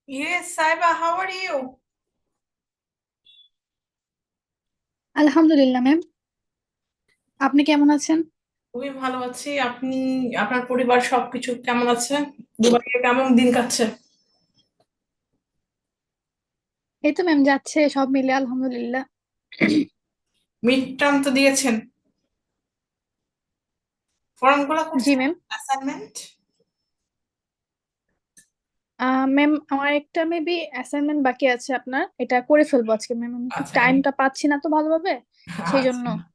Yes, Saiba, how are you? আলহামদুলিল্লাহ ma'am. আপনি কেমন আছেন? খুবই ভালো আছি। আপনি, আপনার পরিবার সবকিছু কেমন আছে? দুবাইয়ে কেমন দিন কাটছে? এই তো ম্যাম, যাচ্ছে সব মিলে আলহামদুলিল্লাহ। মিড টার্ম তো দিয়েছেন, ফর্মগুলো জি করছেন, ম্যাম। অ্যাসাইনমেন্ট? ম্যাম, আমার একটা মেবি অ্যাসাইনমেন্ট বাকি আছে, আপনার এটা করে ফেলবো আজকে ম্যাম। আমি খুব আচ্ছা টাইমটা পাচ্ছি না তো ভালোভাবে, সেই জন্য। আচ্ছা।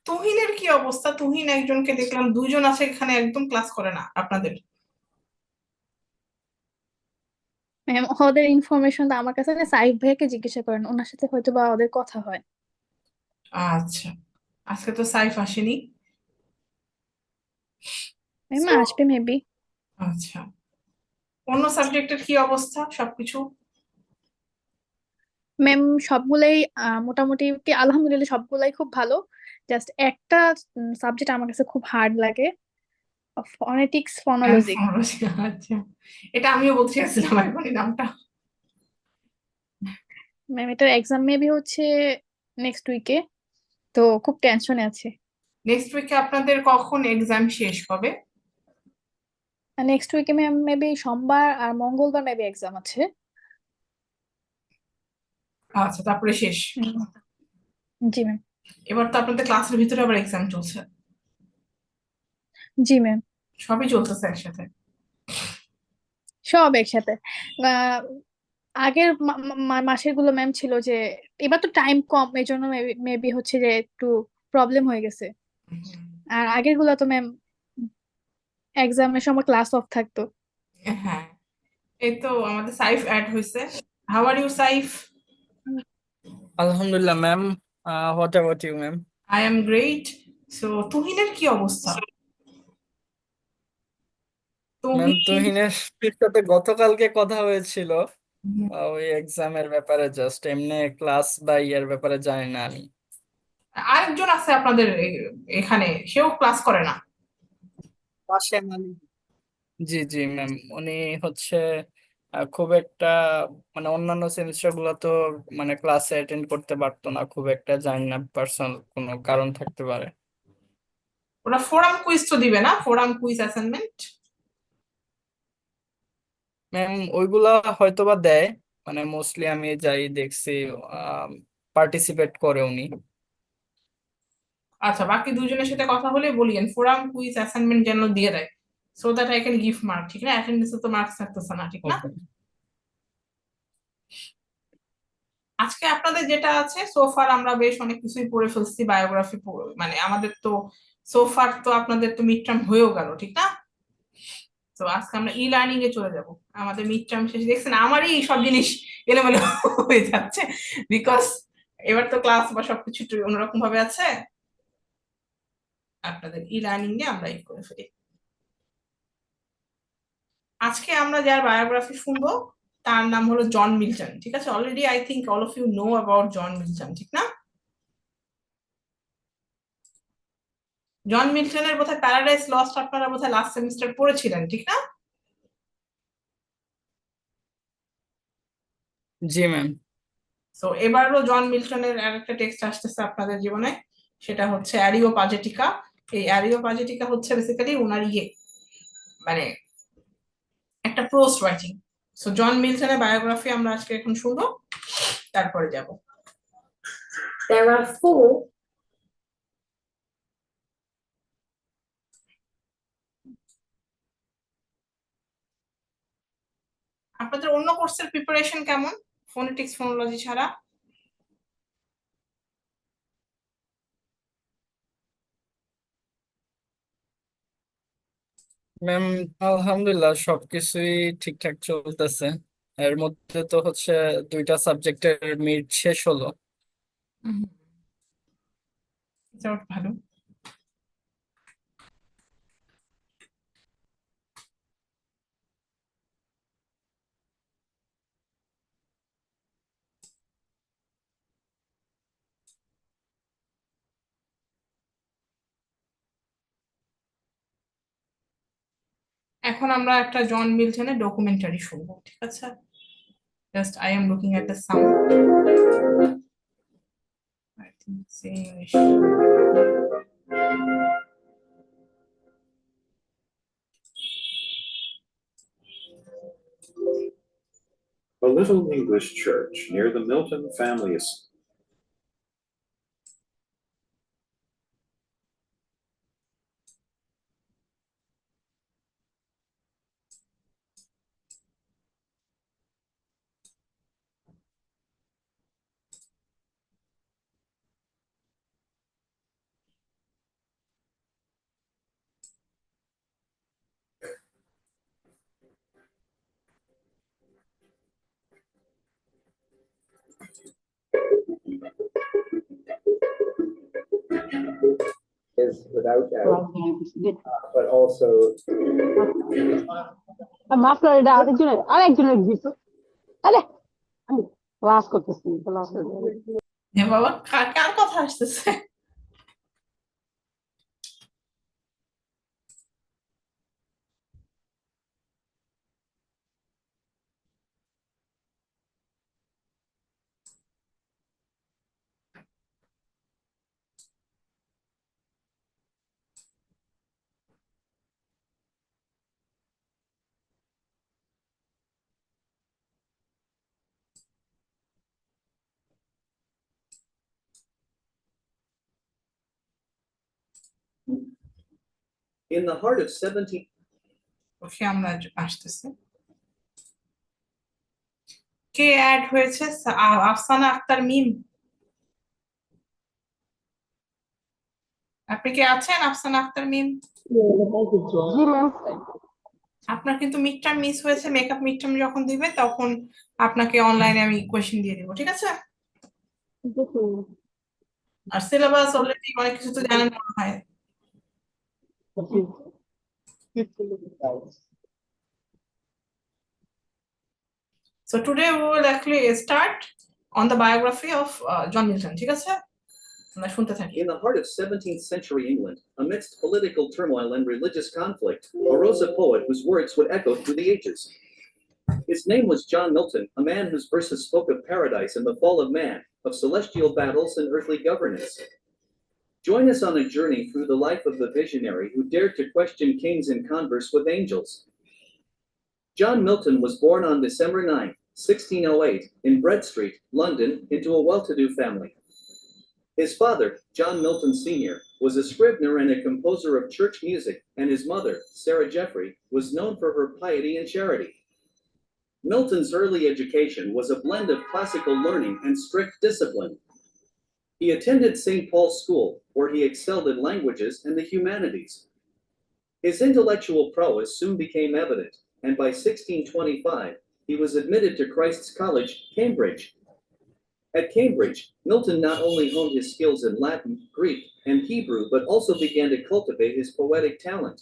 তুহিনের কি অবস্থা? তুহিন একজনকে দেখলাম, দুইজন আছে এখানে, একদম ক্লাস করে না আপনাদের। ম্যাম, ওদের ইনফরমেশনটা আমার কাছে না, সাইফ ভাইয়াকে জিজ্ঞাসা করেন, ওনার সাথে হয়তো বা ওদের কথা হয়। আচ্ছা, আজকে তো সাইফ আসেনি। ম্যাম So, আসবে মেবি। আচ্ছা, অন্য সাবজেক্টের কি অবস্থা সবকিছু? ম্যাম সবগুলাই মোটামুটি কি আলহামদুলিল্লাহ সবগুলাই খুব ভালো। জাস্ট একটা সাবজেক্ট আমার কাছে খুব হার্ড লাগে, ফনেটিক্স ফনোলজি। আচ্ছা, এটা আমিও বলতে চাইছিলাম এখনই নামটা। ম্যাম এটার এক্সাম মেবি হচ্ছে নেক্সট উইকে, তো খুব টেনশনে আছে। নেক্সট উইকে আপনাদের কখন এক্সাম শেষ হবে? নেক্সট উইকে মেবি সোমবার আর মঙ্গলবার মেবি এক্সাম আছে। আচ্ছা, তারপরে শেষ। জি ম্যাম। এবার তো আপনাদের ক্লাসের ভিতরে আবার এক্সাম চলছে, জি ম্যাম। সবই চলতেছে একসাথে। সব একসাথে। আহ, আগের মাসের গুলো ম্যাম ছিল যে এবার তো টাইম কম, এই জন্য মেবি হচ্ছে যে একটু প্রবলেম হয়ে গেছে। আর আগের গুলো তো ম্যাম এক্সামের সময় ক্লাস অফ থাকতো। হ্যাঁ, এই তো আমাদের সাইফ অ্যাড হয়েছে। How are you Saif? Alhamdulillah, ma'am. What about you, ma'am? I am great. So তুহিনের কি অবস্থা? ম্যাম, তুহিন। তুহিনের সাথে গতকালকে কথা হয়েছিল। ওই এক্সামের ব্যাপারে, জাস্ট এমনি ক্লাস বা ইয়ার ব্যাপারে জানি না আমি। আরেকজন আছে আপনাদের এখানে, সেও ক্লাস করে না? পাশে মানে, জি জি ম্যাম, উনি হচ্ছে খুব একটা, মানে অন্যান্য সেমিস্টার গুলো তো মানে ক্লাসে অ্যাটেন্ড করতে পারতো না খুব একটা, জানি না পার্সোনাল কোনো কারণ থাকতে পারে। ওরা ফোরাম কুইজ তো দিবে না, ফোরাম কুইজ অ্যাসাইনমেন্ট? ম্যাম ওইগুলা হয়তো বা দেয়, মানে মোস্টলি আমি যাই দেখছি পার্টিসিপেট করে উনি। আচ্ছা, বাকি দুজনের সাথে কথা হলে বলিয়েন ফোরাম কুইজ অ্যাসাইনমেন্ট যেন দিয়ে দেয়, so that I can give mark, ঠিক না? অ্যাটেন্ডেন্সে তো মার্কস থাকতেছে না, ঠিক না? ওকে। আজকে আপনাদের যেটা আছে, সোফার আমরা বেশ অনেক কিছুই পড়ে ফেলছি, বায়োগ্রাফি, মানে আমাদের তো সোফার তো আপনাদের তো মিড টার্ম হয়েও গেল, ঠিক না? তো আজকে আমরা ই লার্নিং এ চলে যাব। আমাদের মিড টার্ম শেষে দেখছেন আমারই সব জিনিস এলোমেলো হয়ে যাচ্ছে, বিকজ এবার তো ক্লাস বা সবকিছু একটু অন্যরকম ভাবে আছে। আপনাদের ই লার্নিং এ আমরা ই করে ফেলি। আজকে আমরা যার বায়োগ্রাফি শুনবো তার নাম হলো জন মিল্টন, ঠিক আছে? Already I think all of you know about John Milton, ঠিক না? জন মিল্টনের বোধহয় প্যারাডাইস লস্ট আপনারা বোধহয় লাস্ট সেমিস্টার পড়েছিলেন, ঠিক না? জি ম্যাম। তো এবারও জন মিল্টনের আরেকটা টেক্সট আসতেছে আপনাদের জীবনে, সেটা হচ্ছে অ্যারিও পাজেটিকা। এই অ্যারিও পাজেটিকা হচ্ছে বেসিক্যালি ওনার মানে একটা প্রোস রাইটিং। সো জন মিল্টনের বায়োগ্রাফি আমরা আজকে এখন শুনবো, তারপরে যাব। There are four আপনাদের অন্য কোর্সের প্রিপারেশন কেমন, ফোনেটিক্স ফোনোলজি ছাড়া? ম্যাম আলহামদুলিল্লাহ সবকিছুই ঠিকঠাক চলতেছে। এর মধ্যে তো হচ্ছে দুইটা সাবজেক্টের মিড শেষ হলো। ভালো। এখন আমরা একটা জন মিল্টনের ডকুমেন্টারি শুনবো, ঠিক আছে? Just I am looking at the sound. I think same. A little English church near the Milton family estate. Is without doubt, but also muffler এটা আরেকজনের দিছো। আরে আমি ক্লাস করতেছি, ক্লাস হ্যাঁ বাবা, কার কথা আসতেছে? In the heart of 17 ওকে, আমরা আসতেছি। কে অ্যাড হয়েছে? আফসানা আক্তার মিম, আপনি কি আছেন? আফসানা আক্তার মিম, জি ম্যাম। আপনার কিন্তু মিড টার্ম মিস হয়েছে। মেকআপ মিড টার্ম যখন দিবে তখন আপনাকে অনলাইনে আমি কোয়েশ্চেন দিয়ে দিব, ঠিক আছে? আর সিলেবাস অলরেডি অনেক কিছু তো জানেন মনে হয়। So today we will actually start on the biography of John Milton, ঠিক আছে? আমরা শুনতে থাকি। In the heart of 17th century England, amidst political turmoil and religious conflict, arose a poet whose words would echo through the ages. His name was John Milton, a man whose verses spoke of paradise and the fall of man, of celestial battles and earthly governance. Join us on a journey through the life of the visionary who dared to question kings and converse with angels. John Milton was born on December 9, 1608, in Bread Street, London, into a well-to-do family. His father, John Milton Sr., was a scrivener and a composer of church music, and his mother, Sarah Jeffrey, was known for her piety and charity. Milton's early education was a blend of classical learning and strict discipline. He attended St. Paul's School, where he excelled in languages and the humanities. His intellectual prowess soon became evident, and by 1625, he was admitted to Christ's College, Cambridge. At Cambridge, Milton not only honed his skills in Latin, Greek, and Hebrew, but also began to cultivate his poetic talent.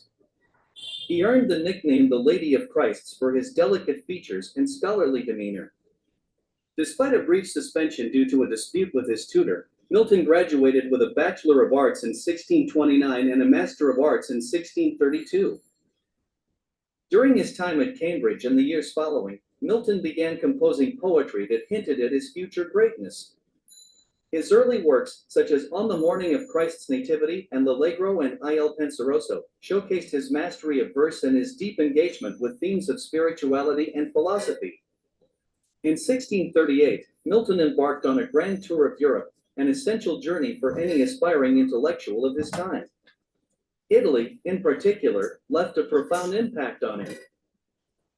He earned the nickname the Lady of Christ's for his delicate features and scholarly demeanor. Despite a brief suspension due to a dispute with his tutor, Milton graduated with a Bachelor of Arts in 1629 and a Master of Arts in 1632. During his time at Cambridge and the years following, Milton began composing poetry that hinted at his future greatness. His early works, such as On the Morning of Christ's Nativity and L'Allegro and Il Penseroso, showcased his mastery of verse and his deep engagement with themes of spirituality and philosophy. In 1638, Milton embarked on a grand tour of Europe, an essential journey for any aspiring intellectual of his time. Italy, in particular, left a profound impact on him.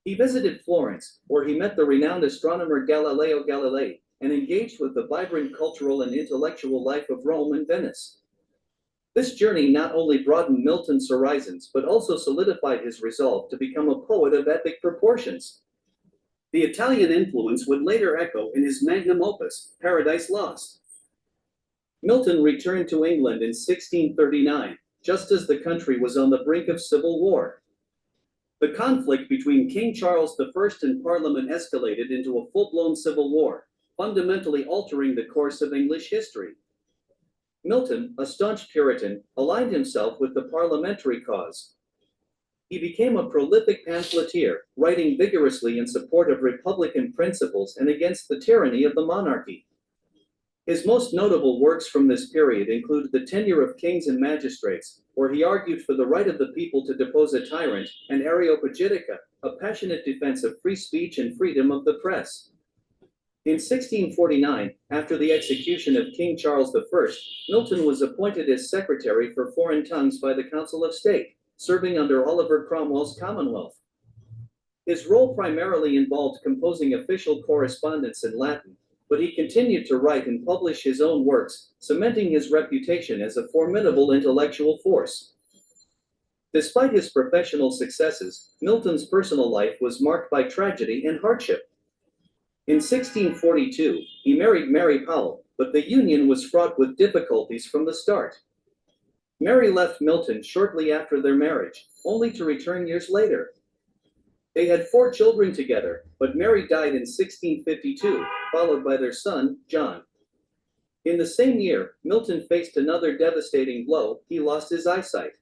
He visited Florence, where he met the renowned astronomer Galileo Galilei and engaged with the vibrant cultural and intellectual life of Rome and Venice. This journey not only broadened Milton's horizons, but also solidified his resolve to become a poet of epic proportions. The Italian influence would later echo in his magnum opus, Paradise Lost. Milton returned to England in 1639, just as the country was on the brink of civil war. The conflict between King Charles I and Parliament escalated into a full-blown civil war, fundamentally altering the course of English history. Milton, a staunch Puritan, aligned himself with the parliamentary cause. He became a prolific pamphleteer, writing vigorously in support of Republican principles and against the tyranny of the monarchy. His most notable works from this period include The Tenure of Kings and Magistrates, where he argued for the right of the people to depose a tyrant, and Areopagitica, a passionate defense of free speech and freedom of the press. In 1649, after the execution of King Charles I, Milton was appointed as Secretary for Foreign Tongues by the Council of State, serving under Oliver Cromwell's Commonwealth. His role primarily involved composing official correspondence in Latin, but he continued to write and publish his own works, cementing his reputation as a formidable intellectual force. Despite his professional successes, Milton's personal life was marked by tragedy and hardship. In 1642, he married Mary Powell, but the union was fraught with difficulties from the start. Mary left Milton shortly after their marriage, only to return years later. They had 4 children together, but Mary died in 1652, followed by their son, John. In the same year, Milton faced another devastating blow. He lost his eyesight.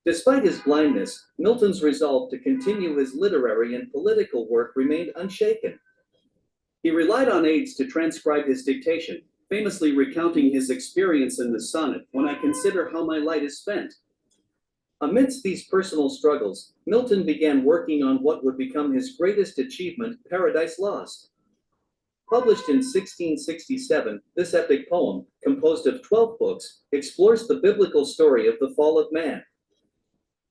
Despite his blindness, Milton's resolve to continue his literary and political work remained unshaken. He relied on aides to transcribe his dictation, famously recounting his experience in the sonnet, "When I consider how my light is spent." Amidst these personal struggles, Milton began working on what would become his greatest achievement, Paradise Lost. Published in 1667, this epic poem, composed of 12 books, explores the biblical story of the fall of man.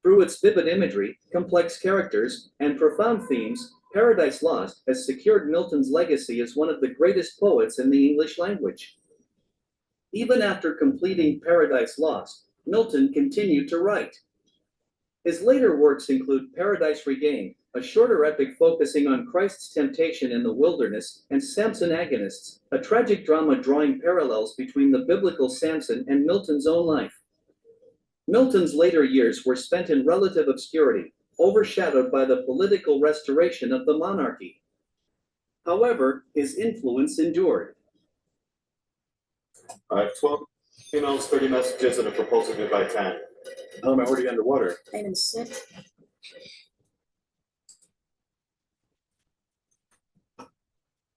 Through its vivid imagery, complex characters, and profound themes, Paradise Lost has secured Milton's legacy as one of the greatest poets in the English language. Even after completing Paradise Lost, Milton continued to write. His later works include Paradise Regained, a shorter epic focusing on Christ's temptation in the wilderness, and Samson Agonists, a tragic drama drawing parallels between the biblical Samson and Milton's own life. Milton's later years were spent in relative obscurity, overshadowed by the political restoration of the monarchy. However, his influence endured. I have 12 emails, 30 messages, and a proposal due by 10. I'm already underwater. Item 6.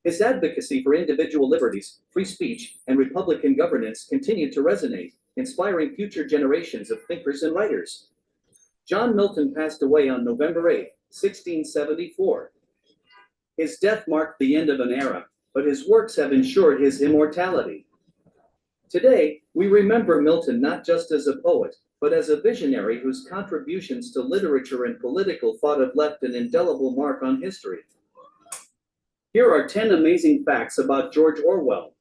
His advocacy for individual liberties, free speech, and Republican governance continued to resonate, inspiring future generations of thinkers and writers. John Milton passed away on November 8, 1674. His death marked the end of an era, but his works have ensured his immortality. Today, we remember Milton not just as a poet, but as a visionary whose contributions to literature and political thought have left an indelible mark on history. Here are 10 amazing facts about George Orwell.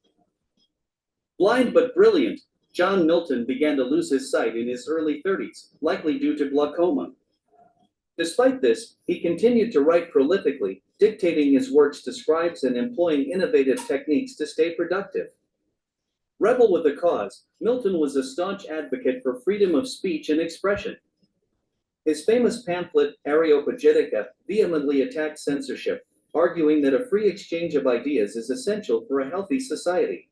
Blind but brilliant, John Milton began to lose his sight in his early 30s, likely due to glaucoma. Despite this, he continued to write prolifically, dictating his works to scribes and employing innovative techniques to stay productive. Rebel with a cause, Milton was a staunch advocate for freedom of speech and expression. His famous pamphlet, Areopagitica, vehemently attacked censorship, arguing that a free exchange of ideas is essential for a healthy society.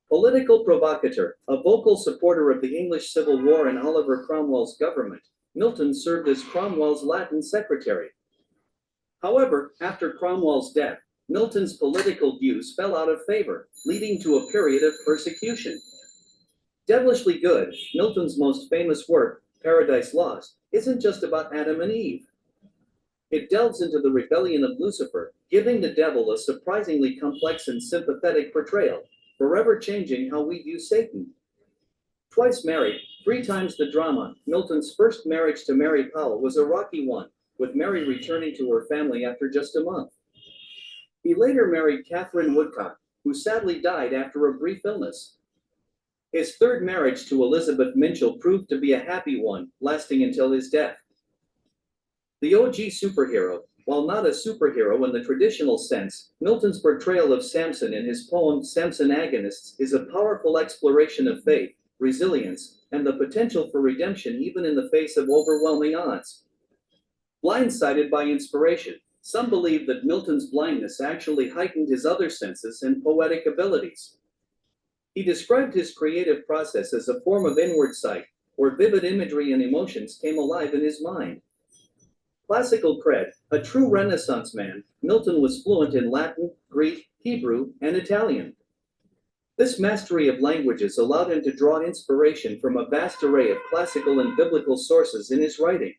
Political provocateur, a vocal supporter of the English Civil War and Oliver Cromwell's government, Milton served as Cromwell's Latin secretary. However, after Cromwell's death, Milton's political views fell out of favor, leading to a period of persecution. Devilishly Good, Milton's most famous work, Paradise Lost, isn't just about Adam and Eve. It delves into the rebellion of Lucifer, giving the devil a surprisingly complex and sympathetic portrayal, forever changing how we view Satan. Twice married, 3 times the drama, Milton's first marriage to Mary Powell was a rocky one, with Mary returning to her family after just a month. He later married Catherine Woodcock, who sadly died after a brief illness. His third marriage to Elizabeth Minchell proved to be a happy one, lasting until his death. The OG superhero, while not a superhero in the traditional sense, Milton's portrayal of Samson in his poem Samson Agonists is a powerful exploration of faith, resilience, and the potential for redemption even in the face of overwhelming odds. Blindsided by inspiration, some believe that Milton's blindness actually heightened his other senses and poetic abilities. He described his creative process as a form of inward sight, where vivid imagery and emotions came alive in his mind. Classical cred, a true Renaissance man, Milton was fluent in Latin, Greek, Hebrew, and Italian. This mastery of languages allowed him to draw inspiration from a vast array of classical and biblical sources in his writing.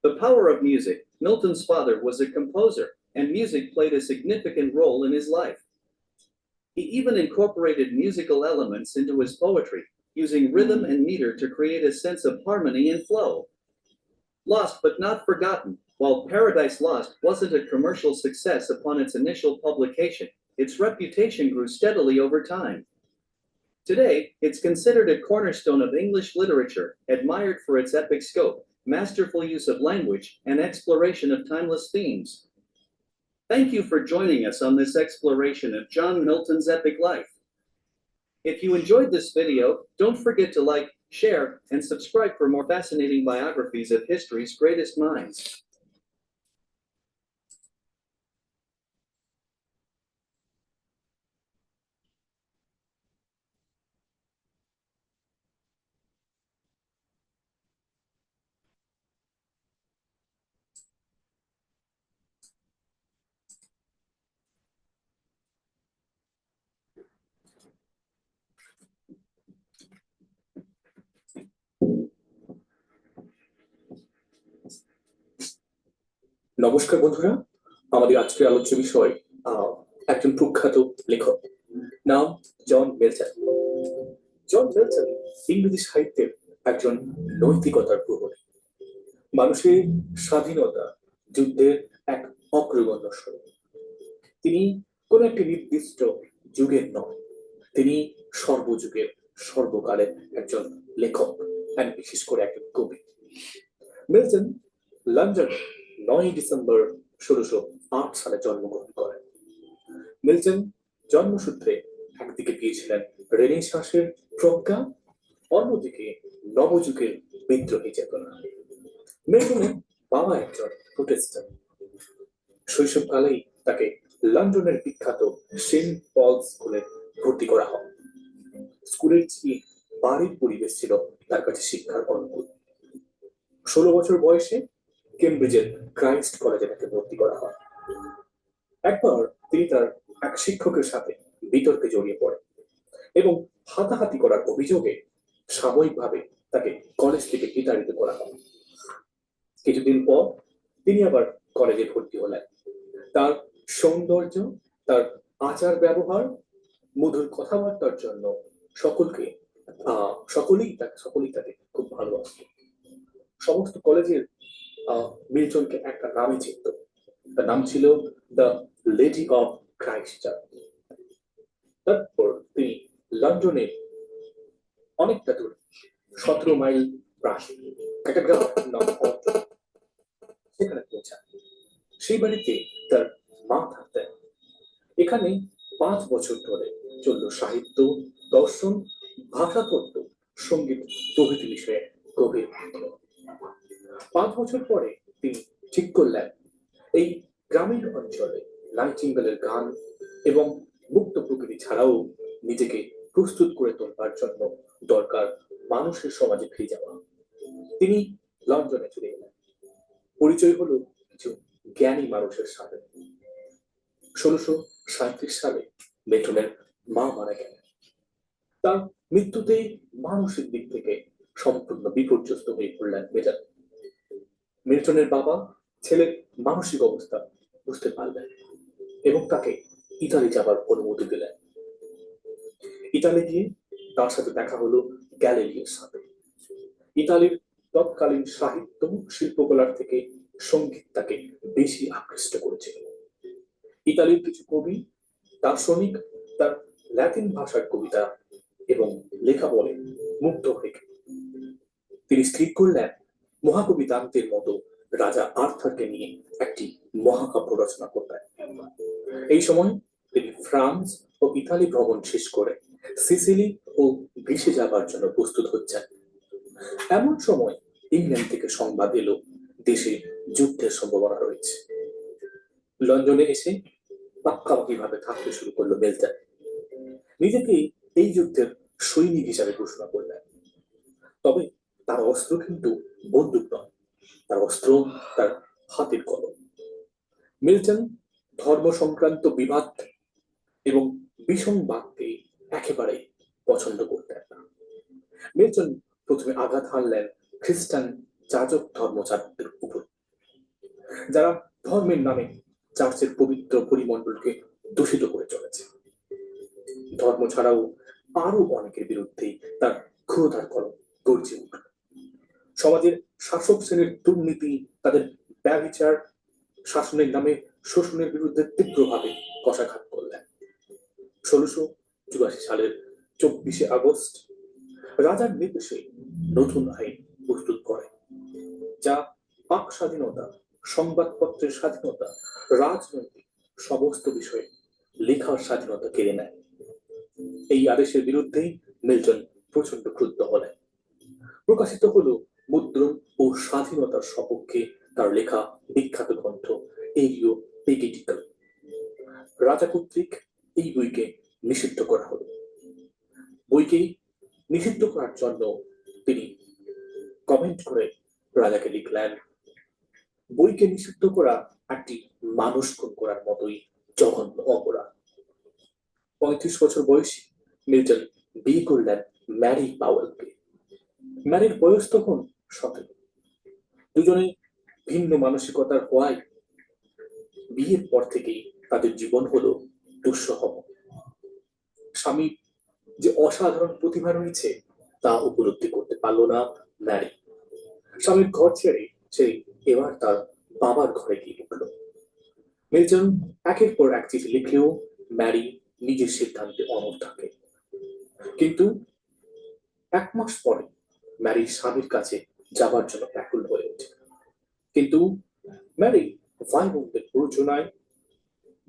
The power of music, Milton's father was a composer, and music played a significant role in his life. He even incorporated musical elements into his poetry, using rhythm and meter to create a sense of harmony and flow. Lost but not forgotten, while Paradise Lost wasn't a commercial success upon its initial publication, its reputation grew steadily over time. Today, it's considered a cornerstone of English literature, admired for its epic scope, masterful use of language, and exploration of timeless themes. Thank you for joining us on this exploration of John Milton's epic life. If you enjoyed this video, don't forget to like, share, and subscribe for more fascinating biographies of history's greatest minds. নমস্কার বন্ধুরা, আমাদের আজকের আলোচ্য বিষয় একজন প্রখ্যাত লেখক, নাম জন মিল্টন। জন মিল্টন ইংরেজি সাহিত্যের একজন নৈতিকতার প্রহরী, মানুষের স্বাধীনতা যুদ্ধের এক অগ্রগণ্য স্বরূপ। তিনি কোন একটি নির্দিষ্ট যুগের নয়, তিনি সর্বযুগের সর্বকালের একজন লেখক, আর বিশেষ করে একজন কবি। মিল্টন লন্ডনে 9 ডিসেম্বর 1608 সালে জন্মগ্রহণ করেন। মিল্টন জন্মসূত্রে একদিকে পেয়েছিলেন রেনেসাঁসের প্রজ্ঞা, অন্যদিকে নবযুগের বিদ্রোহী চেতনা। মিল্টনের বাবা একজন প্রোটেস্ট্যান্ট। শৈশবকালেই তাকে লন্ডনের বিখ্যাত সেন্ট পল স্কুলে ভর্তি করা হয়। স্কুলের চেয়ে বাড়ির পরিবেশ ছিল তার কাছে শিক্ষার অনুকূল। 16 বছর বয়সে কেমব্রিজের ক্রাইস্ট কলেজে তাকে ভর্তি করা হয়। একবার তিনি তার এক শিক্ষকের সাথে বিতর্কে জড়িয়ে পড়েন এবং হাতাহাতি করার অভিযোগে সাময়িকভাবে তাকে কলেজ থেকে বিতাড়িত করা হয়। কিছুদিন পর তিনি আবার কলেজে ভর্তি হলেন। তার সৌন্দর্য, তার আচার ব্যবহার, মধুর কথাবার্তার জন্য সকলেই তাকে খুব ভালোবাসত। সমস্ত কলেজের মিল্টনকে একটা নামে চিনত, তার নাম ছিল the lady of Christ church. তারপর তিনি লন্ডনে অনেকটা দূর 17 মাইল প্রায় একটা গ্রাম নাম অর্জন, সেখানে পৌঁছান। সেই বাড়িতে তার মা থাকতেন। এখানে 5 বছর ধরে চলল সাহিত্য, দর্শন, ভাষাতত্ত্ব, সঙ্গীত প্রভৃতি বিষয়ে গভীর অধ্যয়ন। 5 বছর পরে তিনি ঠিক করলেন এই গ্রামীণ অঞ্চলে নাইটিঙ্গেলের গান এবং মুক্ত প্রকৃতি ছাড়াও নিজেকে প্রস্তুত করে তোলবার জন্য দরকার মানুষের সমাজে ফিরে যাওয়া। তিনি লন্ডনে চলে গেলেন। পরিচয় হলো কিছু জ্ঞানী মানুষের সাথে। 1637 সালে মিল্টনের মা মারা গেলেন। তার মৃত্যুতেই মানসিক দিক থেকে সম্পূর্ণ বিপর্যস্ত হয়ে পড়লেন মিল্টন। মিল্টনের বাবা ছেলের মানসিক অবস্থা বুঝতে পারলেন এবং তাকে ইতালি যাবার অনুমতি দিলেন। ইতালি গিয়ে তার সাথে দেখা হলো গ্যালিলিওর সাথে। ইতালির তৎকালীন সাহিত্য শিল্পকলার থেকে সঙ্গীত তাকে বেশি আকৃষ্ট করেছিল। ইতালির কিছু কবি, দার্শনিক তার ল্যাটিন ভাষার কবিতা এবং লেখা বলে মুগ্ধ হয়ে গেলেন। তিনি স্থির করলেন মহাকবি দান্তের মতো রাজা আর্থারকে নিয়ে একটি মহাকাব্য রচনা করবেন। এই সময় তিনি ফ্রান্স ও ইতালি ভ্রমণ শেষ করে সিসিলি ও গ্রিসে যাবার জন্য প্রস্তুত হচ্ছেন। এমন সময় ইংল্যান্ড থেকে সংবাদ এলো দেশে যুদ্ধের সম্ভাবনা রয়েছে। লন্ডনে এসে পাক্কাপাকি ভাবে থাকতে শুরু করলো মিল্টন। নিজেকে এই যুদ্ধের সৈনিক হিসাবে ঘোষণা করলেন। তবে তার অস্ত্র কিন্তু বন্দুক নয়, তার অস্ত্র তার হাতের কলম। মিল্টন ধর্ম সংক্রান্ত বিবাদ এবং বিষম বাদকে একেবারে পছন্দ করতেন না। মিল্টন প্রথমে আঘাত হানলেন খ্রিস্টান যাজক ধর্মচারকদের উপর, যারা ধর্মের নামে চার্চের পবিত্র পরিমণ্ডলকে দূষিত করে চলেছে। ধর্ম ছাড়াও আরো অনেকের বিরুদ্ধে তার ক্ষুধার কলম গর্জে উঠল। সমাজের শাসক শ্রেণীর দুর্নীতি, তাদের ব্যভিচার, শাসনের নামে শোষণের বিরুদ্ধে তীব্রভাবে কষাঘাত করলেন। 1684 সালের 24শে আগস্ট রাজার নির্দেশে নতুন আইন প্রস্তুত করে, যা বাক স্বাধীনতা, সংবাদপত্রের স্বাধীনতা, রাজনৈতিক সমস্ত বিষয়ে লেখার স্বাধীনতা কেড়ে নেয়। এই আদেশের বিরুদ্ধেই মিল্টন প্রচন্ড ক্রুদ্ধ হলেন। প্রকাশিত হলো মুদ্রণ ও স্বাধীনতার সপক্ষে তার লেখা বিখ্যাত গ্রন্থ এরিও পেগেটিক্যাল। রাজা কর্তৃক এই বইকে নিষিদ্ধ করা হলো। বইকে নিষিদ্ধ করার জন্য তিনি কমেন্ট করে রাজাকে লিখলেন, বইকে নিষিদ্ধ করা একটি মানুষ খুন করার মতোই জঘন্য অপরাধ। 35 বছর বয়সী মিল্টন বিয়ে করলেন ম্যারি পাওয়েলকে। ম্যারির বয়স তখন 17। দুজনে ভিন্ন মানসিকতার হওয়ায় বিয়ের পর থেকেই তাদের জীবন হলো দুঃসহ। স্বামীর যে অসাধারণ প্রতিভা রয়েছে তা উপলব্ধি করতে পারলো না ম্যারি। স্বামীর ঘর ছেড়ে সে এবার তার বাবার ঘরে গিয়ে ঢুকলো। মিল্টন একের পর এক চিঠি লিখলেও ম্যারি নিজের সিদ্ধান্তে অনড় থাকে। কিন্তু 1 মাস পরে ম্যারি স্বামীর কাছে যাবার জন্য ব্যাকুল হয়ে ওঠে। কিন্তু ম্যারি ভাই বোনদের প্ররোচনায়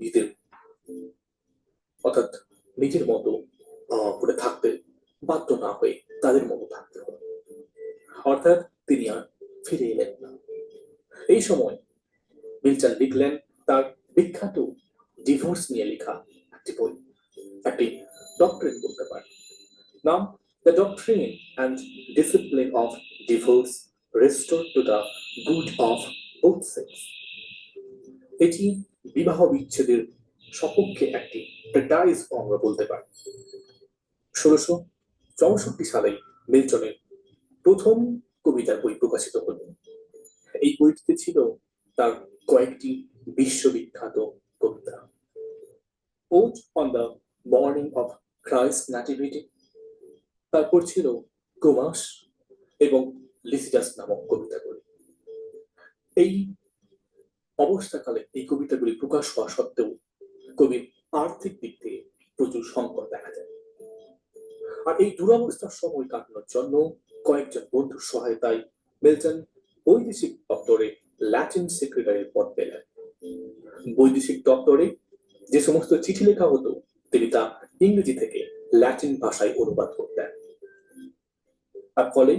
নিজের অর্থাৎ নিজের মতো করে থাকতে বাধ্য না হয়ে তাদের মতো থাকতে হবে, অর্থাৎ তিনি আর ফিরে এলেন না। এই সময় মিল্টন লিখলেন তার বিখ্যাত ডিভোর্স নিয়ে লেখা একটি বই, একটি ডক্টরেট বলতে পারে, নাম the doctrine and discipline of divorce restore to the good of both sex. এটি বিবাহ বিচ্ছেদের সপক্ষে একটি ট্রেটাইজ আমরা বলতে পারি। 1664 সালে মিল্টনের প্রথম কবিতার বই প্রকাশিত হল। এই বইটিতে ছিল তার কয়েকটি বিশ্ববিখ্যাত কবিতা। Ode on the morning of Christ nativity, তারপর ছিল কোমাস এবং লিসিডাস নামক কবিতাগুলি। এই অবস্থাকালে এই কবিতাগুলি প্রকাশ হওয়া সত্ত্বেও কবির আর্থিক দিক থেকে প্রচুর সংকট দেখা যায়। আর এই দুরবস্থার সময় কাটানোর জন্য কয়েকজন বন্ধুর সহায়তায় মিল্টন বৈদেশিক দপ্তরে ল্যাটিন সেক্রেটারির পদ পেলেন। বৈদেশিক দপ্তরে যে সমস্ত চিঠি লেখা হতো তিনি তা ইংরেজি থেকে ল্যাটিন ভাষায় অনুবাদ করতেন। তার ফলে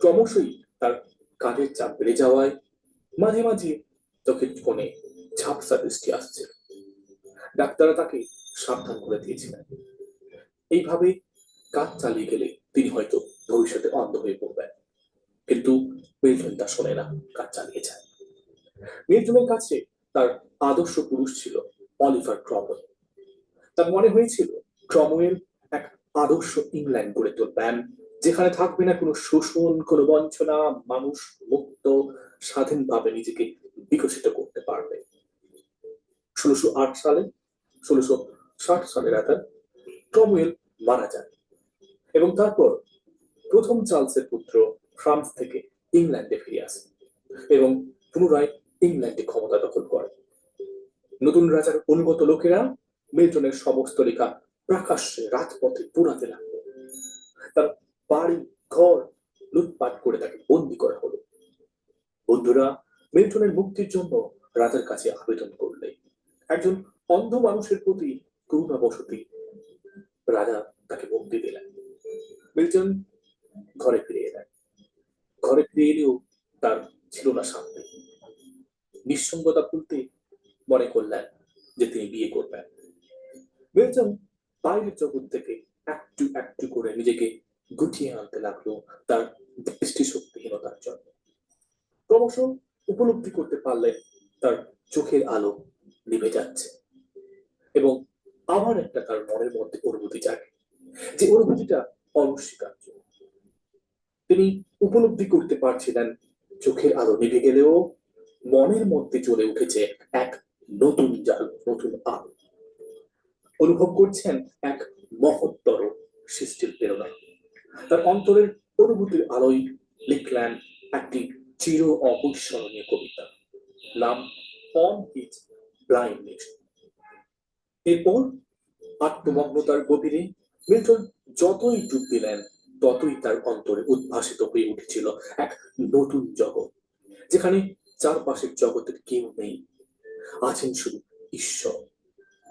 ক্রমশই তার কাজের চাপ বেড়ে যাওয়ায় মাঝে মাঝে চোখের কোণে ঝাপসা দৃষ্টি আসছে। ডাক্তাররা তাকে সাবধান করে দিয়েছিলেন, এইভাবে কাজ চালিয়ে গেলে তিনি হয়তো ভবিষ্যতে অন্ধ হয়ে পড়বেন। কিন্তু মিল্টন তা শোনে না, কাজ চালিয়ে যায়। মিল্টনের কাছে তার আদর্শ পুরুষ ছিল অলিভার ক্রমওয়েল। তার মনে হয়েছিল ক্রমওয়েল এক আদর্শ ইংল্যান্ড গড়ে তুলবেন, যেখানে থাকবে না কোনো শোষণ, কোনো বঞ্চনা, মানুষ মুক্ত স্বাধীনভাবে নিজেকে বিকশিত করতে পারবে। 1660 সালে ক্রমওয়েল মারা যান এবং তারপর প্রথম চার্লসের পুত্র ফ্রান্স থেকে ইংল্যান্ডে ফিরে আসে এবং পুনরায় ইংল্যান্ডে ক্ষমতা দখল করে। নতুন রাজার অনুগত লোকেরা মিল্টনের সমস্ত লেখা প্রকাশ্যে রাজপথে পোড়াতে লাগলো। তার বাড়ি ঘর লুটপাট করে তাকে বন্দী করা হলো। বন্ধুরা মিল্টনের মুক্তির জন্য রাজার কাছে আবেদন করলে একজন অন্ধ মানুষের প্রতি করুণাবশতী রাজা তাকে মুক্তি দিলেন। মিল্টন ঘরে ফিরে এলেন। ঘরে ফিরে এলেও তার ছিল না শান্তি। নিঃসঙ্গতা ভুলতে মনে করলেন যে তিনি বিয়ে করবেন। মিল্টন বাইরের জগৎ থেকে একটু একটু করে নিজেকে গুটিয়ে আনতে লাগলো তার দৃষ্টিশক্তিহীনতার জন্য। ক্রমশ উপলব্ধি করতে পারলেন তার চোখের আলো নিভে যাচ্ছে এবং আবার একটা তার মনের মধ্যে অনুভূতি জাগে, যে অনুভূতিটা অনস্বীকার্য। তিনি উপলব্ধি করতে পারছিলেন চোখের আলো নিভে গেলেও মনের মধ্যে জ্বলে উঠেছে এক নতুন জাল, নতুন আলো। অনুভব করছেন এক মহত্তর সৃষ্টির প্রেরণা। তার অন্তরের অনুভূতির আলোয় লিখলেন একটি চির অবিস্মরণীয় কবিতা, নাম অন হিজ ব্লাইন্ডনেস। এরপর আত্মমগ্নতার গভীরে মিল্টন যতই ডুব দিলেন ততই তার অন্তরে উদ্ভাসিত হয়ে উঠেছিল এক নতুন জগৎ, যেখানে চারপাশের জগতের কেউ নেই, আছেন শুধু ঈশ্বর,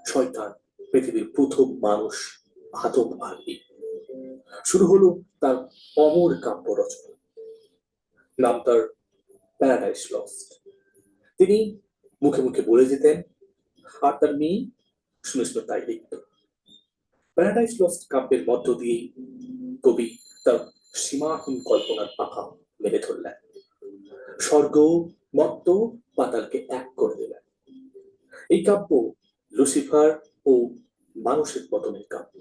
শয়তান, পৃথিবীর প্রথম মানুষ, আদম আলী। শুরু হলো তার অমর কাব্য রচনা, নাম তার প্যারাডাইস লস্ট। তিনি মুখে মুখে বলে যেতেন আর তার মেয়ে শুনে শুনে তাই লিখত। প্যারাডাইস লস্ট কাব্যের মধ্য দিয়ে কবি তার সীমাহীন কল্পনার পাখা মেলে ধরলেন। স্বর্গ, মর্ত, পাতালকে এক করে দিলেন। এই কাব্য লুসিফার ও মানুষের পতনের কাব্য।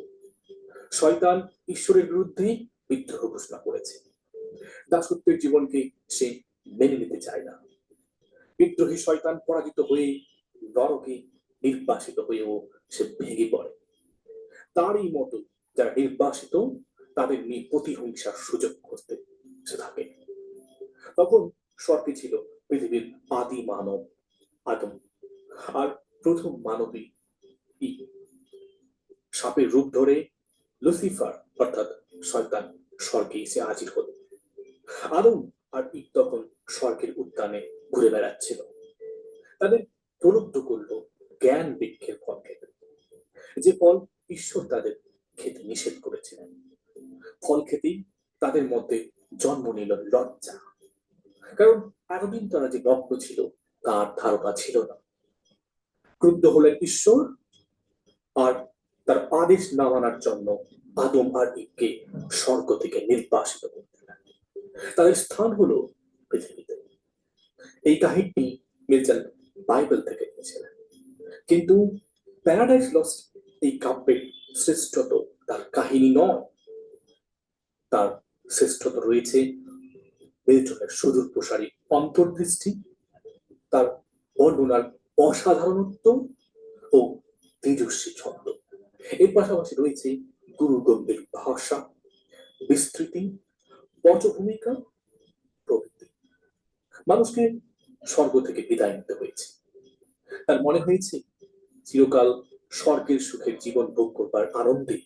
শয়তান ঈশ্বরের বিরুদ্ধে বিদ্রোহ ঘোষণা করেছে। দাসত্বের জীবনকে সে মেনে নিতে চায় না। বিদ্রোহী শয়তান পরাজিত হয়ে নরকে নির্বাসিত হয়েও সে ভেঙে পড়ে। তারই মতো যারা নির্বাসিত তাদের নিয়ে প্রতিহিংসার সুযোগ করতে সে থাকে। তখন স্বর্গে ছিল পৃথিবীর আদি মানব আদম, আর প্রথম মানবী ঈভ। সাপের রূপ ধরে লুসিফার অর্থাৎ শয়তান স্বর্গে এসে হাজির হল। আদম আর ঈভ তখন স্বর্গের উদ্যানে ঘুরে বেড়াচ্ছিল। তাদের প্রলুব্ধ করল জ্ঞান বৃক্ষের ফল খেতে, যে ফল ঈশ্বর তাদের খেতে নিষেধ করেছিলেন। ফল খেতেই তাদের মধ্যে জন্ম নিল লজ্জা, কারণ এতদিন তারা যে নগ্ন ছিল তার ধারণা ছিল না। ক্রুদ্ধ হলেন ঈশ্বর আর তার আদেশ না মানার জন্য আদম আর ঈভকে স্বর্গ থেকে নির্বাসিত করলেন। তাদের স্থান হলো পৃথিবীতে। এই কাহিনী মিল্টন বাইবেল থেকে নিয়েছিলেন, কিন্তু প্যারাডাইস লস্ট এই কাব্যের শ্রেষ্ঠত্ব তার কাহিনী নয়, তার শ্রেষ্ঠত্ব রয়েছে মিল্টনের সুদূর প্রসারী অন্তর্দৃষ্টি, তার বর্ণনার অসাধারণত্ব ও তেজস্বী ছন্দ। এর পাশাপাশি রয়েছে গুরুগম্ভীর ভাষা, বিস্তৃতি, পটভূমিকা প্রভৃতি। মানুষকে স্বর্গ থেকে বিদায় নিতে হয়েছে, তার মনে হয়েছে চিরকাল স্বর্গের সুখের জীবন ভোগ করবার আনন্দে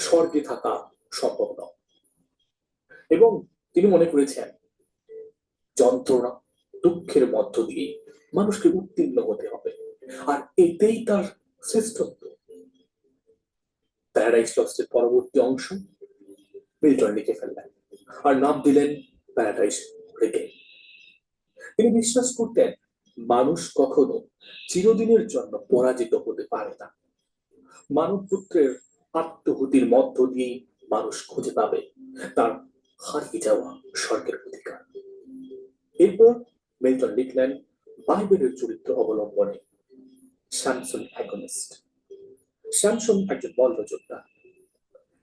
স্বর্গে থাকা সম্ভব নয়, এবং তিনি মনে করেছেন যন্ত্রণা দুঃখের মধ্য দিয়ে মানুষকে উত্তীর্ণ হতে হবে, আর এতেই তার শ্রেষ্ঠত্ব। প্যারাডাইস লস্টের পরবর্তী অংশ মিল্টন লিখে ফেললেন আর নাম দিলেন প্যারাডাইস রিগেইন। তিনি বিশ্বাস করতেন মানুষ কখনো চিরদিনের জন্য পরাজিত হতে পারে না। মানব পুত্রের আত্মহুতির মধ্য দিয়ে মানুষ খুঁজে পাবে তার হারিয়ে যাওয়া স্বর্গের অধিকার। এরপর মিল্টন লিখলেন বাইবেলের চরিত্র অবলম্বনে স্যামসন অ্যাগনিস্ট। স্যামসন একজন মল্লযোদ্ধা।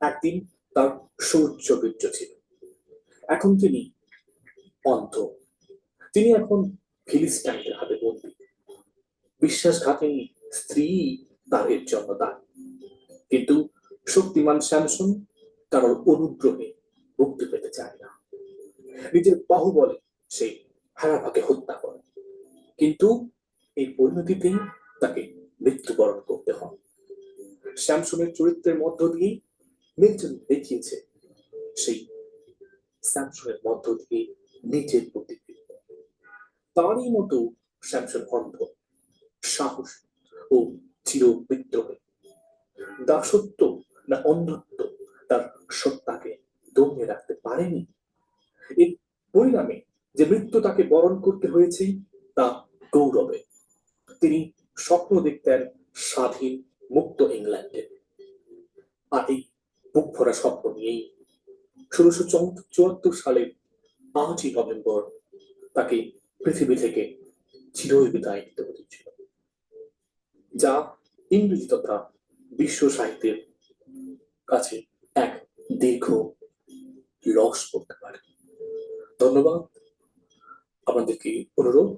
একদিন তার শৌর্য বীর্য ছিল, এখন তিনি অন্ধ। তিনি এখন ফিলিস্টাইনদের হাতে বন্দী। বিশ্বাসঘাতিনী স্ত্রী তার এর জন্য দায়ী, কিন্তু শক্তিমান স্যামসন কারোর অনুগ্রহে মুক্তি পেতে চায় না। নিজের বাহুবলে সে হেরাফাকে হত্যা করে, কিন্তু এই পরিণতিতেই তাকে মৃত্যুবরণ করতে হয়। স্যামসনের চরিত্রের মধ্য দিয়ে মিল্টন দেখিয়েছে সেই স্যামসনের মধ্য দিয়ে নিজের প্রতিকৃতি। তারই মতো স্যামসন অন্ধ, সাহস ও চির বিদ্রোহী। দাসত্ব না অন্ধত্ব তার সত্তাকে দমিয়ে রাখতে পারেনি। এর পরিণামে যে মৃত্যু তাকে বরণ করতে হয়েছে তা গৌরবে। তিনি স্বপ্ন দেখতেন স্বাধীন মুক্ত ইংল্যান্ডে, আর এই বুক ভরা স্বপ্ন নিয়েই 1674 সালের 5ই নভেম্বর তাকে পৃথিবী থেকে চিরই বিদায় নিতে হয়েছিল, যা ইংরেজি তথা বিশ্ব সাহিত্যের কাছে এক দীর্ঘ লস করতে পারে। ধন্যবাদ। আপনাদেরকে অনুরোধ,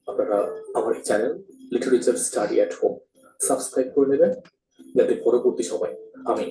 আপনারা আমার এই channel literature study at home subscribe করে নেবেন, যাতে পরবর্তী সময় আমি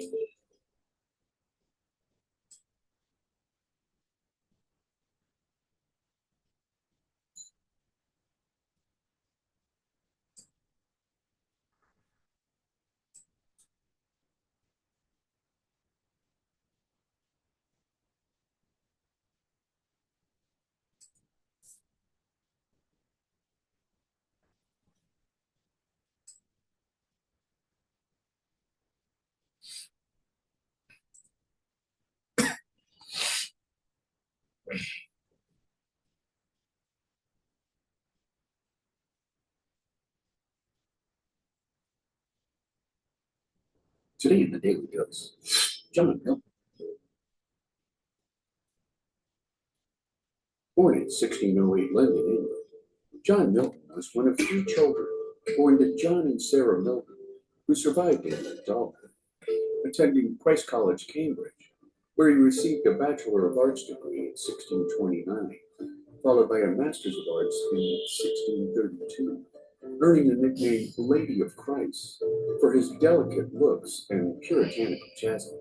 Today in the Daily Dose, John Milton. Born in 1608 London, England, John Milton was one of 3 children born to John and Sarah Milton, who survived in adulthood, attending Christ College, Cambridge, where he received a Bachelor of Arts degree in 1629, followed by a Master's of Arts in 1632. earning the nickname Lady of Christ for his delicate looks and puritanical jasmine.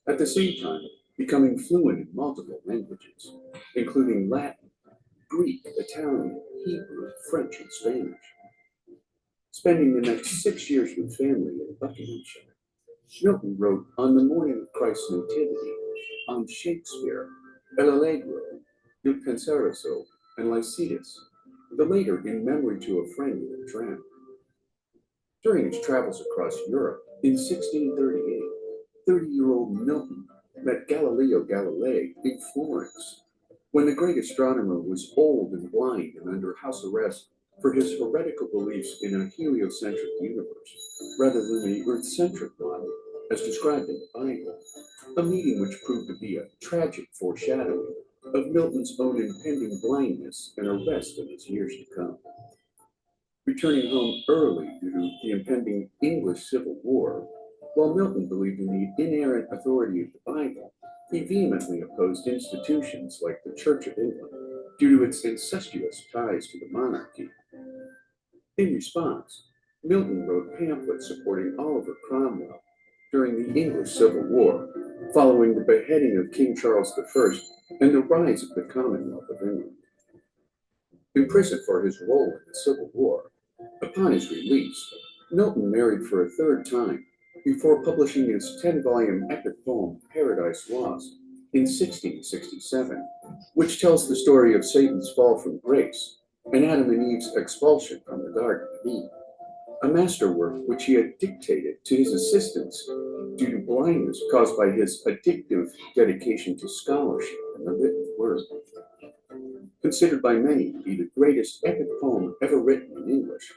At the same time, becoming fluent in multiple languages, including Latin, Greek, Italian, Hebrew, French, and Spanish. Spending the next 6 years with family in Buckinghamshire, Milton wrote On the Morning of Christ's Nativity, on Shakespeare, El Allegro, Il Penseroso, and Lycidas, the later in memory to a friend who had drowned. During his travels across Europe in 1638, 30-year-old Milton met Galileo Galilei in Florence, when the great astronomer was old and blind and under house arrest for his heretical beliefs in a heliocentric universe, rather than the Earth-centric model, as described in the Bible, a meeting which proved to be a tragic foreshadowing of Milton's own impending blindness and arrest in his years to come. Returning home early due to the impending English Civil War, while Milton believed in the inerrant authority of the Bible, he vehemently opposed institutions like the Church of England due to its incestuous ties to the monarchy. In response, Milton wrote pamphlets supporting Oliver Cromwell during the English Civil War, following the beheading of King Charles I and the rise of the Commonwealth of England. Imprisoned for his role in the Civil War, upon his release, Milton married for a third time before publishing his 10-volume epic poem Paradise Lost in 1667, which tells the story of Satan's fall from grace and Adam and Eve's expulsion from the Garden of Eden, a masterwork which he had dictated to his assistants due to blindness caused by his addictive dedication to scholarship and the written word. Considered by many to be the greatest epic poem ever written in English,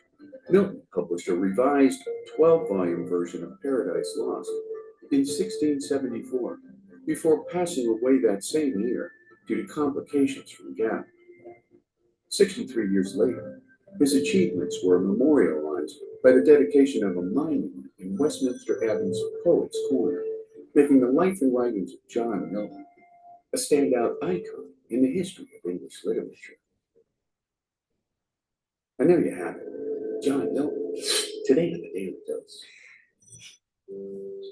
Milton published a revised 12-volume version of Paradise Lost in 1674, before passing away that same year due to complications from gout. 63 years later, his achievements were memorialized by the dedication of a monument in Westminster Abbey's Poets' Corner, making the life and writings of John Milton a standout icon in the history of English literature. And there you have it, John Milton, today on the Daily Dose.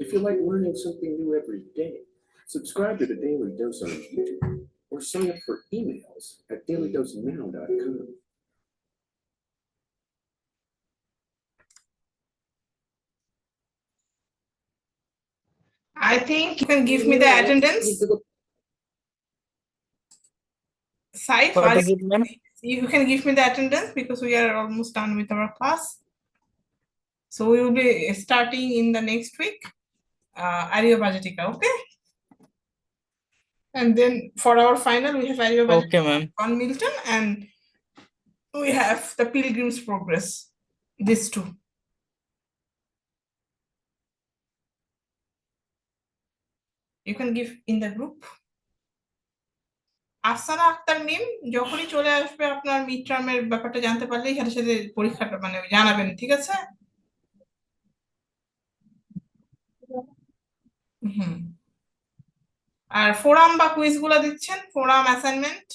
If you like learning something new every day, subscribe to the Daily Dose on YouTube or sign up for emails at dailydosenow.com. I think you can give me the attendance. Saif, What is it, ma'am? you can give me the attendance because we are almost done with our class. So we will be starting in the next week, Aryabhajatika, okay? And then for our final, we have Aryabhajatika Okay, ma'am. on Milton, and we have the Pilgrim's Progress, these two. You can give in the group. Afsana Akter মিম যখনই চলে আসবে আপনার mid টার্মের ব্যাপারটা জানতে পারলেই সাথে সাথে পরীক্ষাটা মানে জানাবেন, ঠিক আছে? হুম। আর ফোরাম বা কুইজ গুলা দিচ্ছেন, ফোরাম অ্যাসাইনমেন্ট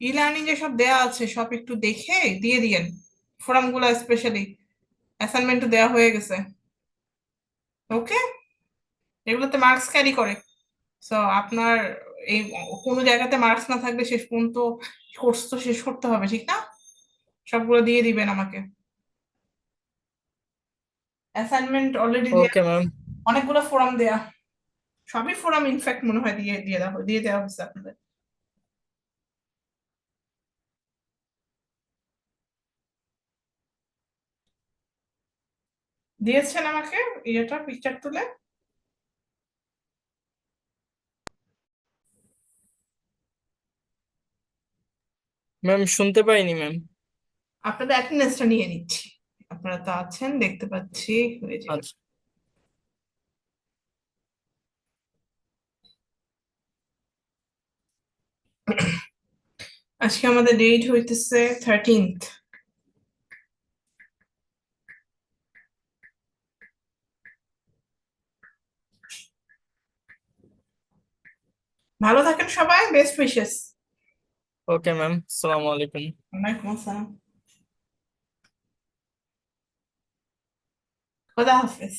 ই লার্নিং যেসব দেয়া আছে সব একটু দেখে দিয়ে দিয়েন, ফোরাম গুলা স্পেশালি অ্যাসাইনমেন্ট দেওয়া হয়ে গেছে, ওকে? এগুলোতে মার্কস ক্যারি করে। সো আপনার এই কোনো জায়গাতে মার্কস না থাকলে শেষ পর্যন্ত কোর্স তো শেষ করতে হবে, ঠিক না? সবগুলো দিয়ে দিবেন আমাকে। Assignment already Okay, ma'am. অনেকগুলো ফোরাম দেয়া, সবই ফোরাম ইনফ্যাক্ট মনে হয় দিয়ে দেওয়া হয়েছে আপনাদের। দিয়েছেন আমাকে ইয়েটা পিকচার তুলে? ম্যাম শুনতে পাইনি ম্যাম। আপনাদের অ্যাটেন্ডেন্সটা নিয়ে নিচ্ছি, আপনারা তো আছেন দেখতে পাচ্ছি, হয়ে যাবে। আচ্ছা। আজকে আমাদের ডেট হইতেছে 13th। ভালো থাকেন সবাই, বেস্ট উইশেস। ওকে ম্যাম, আসসালামু আলাইকুম। ওয়ালাইকুম আসসালাম। খোদা হাফেজ।